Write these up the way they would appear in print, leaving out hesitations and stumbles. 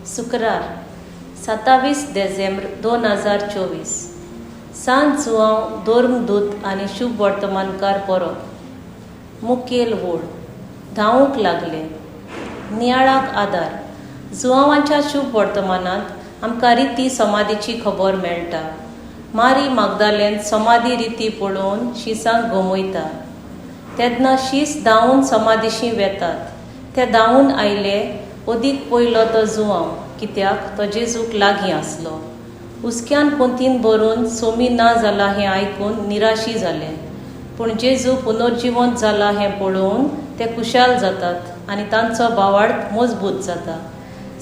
शुक्रार 27 डिसेंबर 2024 सांज जुवांव धर्मदूत आनी शुभ वर्तमानकार परब मुखेल वोड धावूंक लागले नियाळाक आदार जुवांवांच्या शुभ वर्तमानांत आमकां रिती समाधीची खबर मेळटा। मारी मागदालेन समाधी रिती पळोवन शिसांक गमयता तेन्ना शीस धांवन समाधीशी वेतात। ते धांवन आयले अदीक पयलो तो जुवांव कित्याक तो जेजूक लागीं आसलो। हुस्क्यान पोंतीन भरून सोमी ना जाला हें आयकून निराशी जाले, पूण जेजू पुनर्जिवंत जाला हें पळोवन ते खुशाल जातात आनी तांचो भावार्थ मजबूत जाता।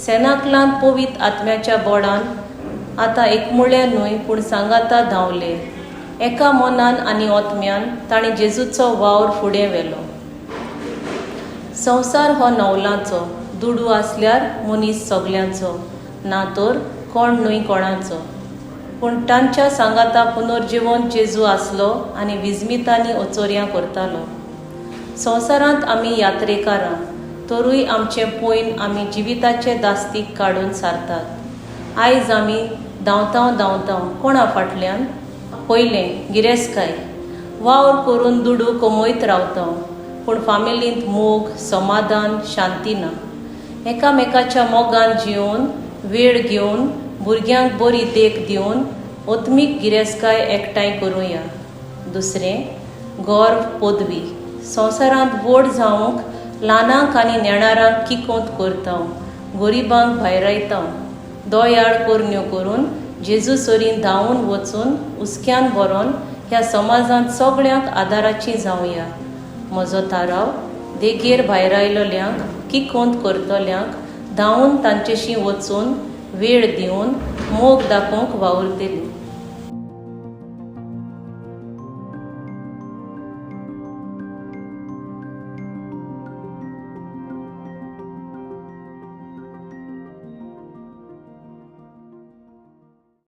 सेनाकलान पवित आत्म्याच्या बळान आतां एकमुळे न्हय पूण सांगाता धांवले। एका मनान आनी ओतम्यान तांणी जेजूचो वावर फुडें व्हेलो। संवसार हो नवलांचो, दुडू आसल्यार मनीस सगल्यांचो, ना तर कोण न्हय कोणाचो। पूण तांच्या सांगाता पुनर्जिवंत जेजू आसलो आनी विजमितांनी ओचोऱ्यां करतालो। संवसारांत आमी यात्रेकारां, तरूय आमचें पयन आमी जिविताचे दास्तीक काडून सारतात। आयज आमी धांवतां कोणा फाटल्यान पयलें गिरेस्तकाय वावर करून दुडू कमयत रावता, पूण फामिलींत मोग समाधान शांती ना। एकामेकाच्या मोगान जिवन वेळ घेवन भुरग्यांक बरी देख दिवन ओत्मीक गिरेस्तकाय एकठांय करुया। दुसरें गर्व पदवी संवसारांत व्हड जावंक ल्हानांक आनी नेणारांक किकोंत करता, गरिबांक भायरायता, दोयाळ करण्यो करून जेजू सोरीन धांवून वचून हुस्क्यान व्हरोन ह्या समाजांत सगळ्यांक आदाराचीं जावया। म्हजो थाराव देगेर भायरायलोल्यांक किकोंत करतल्यांक धांवून तांचेशी वचून वेळ दिवन मोग दाखोवंक वावुरतली।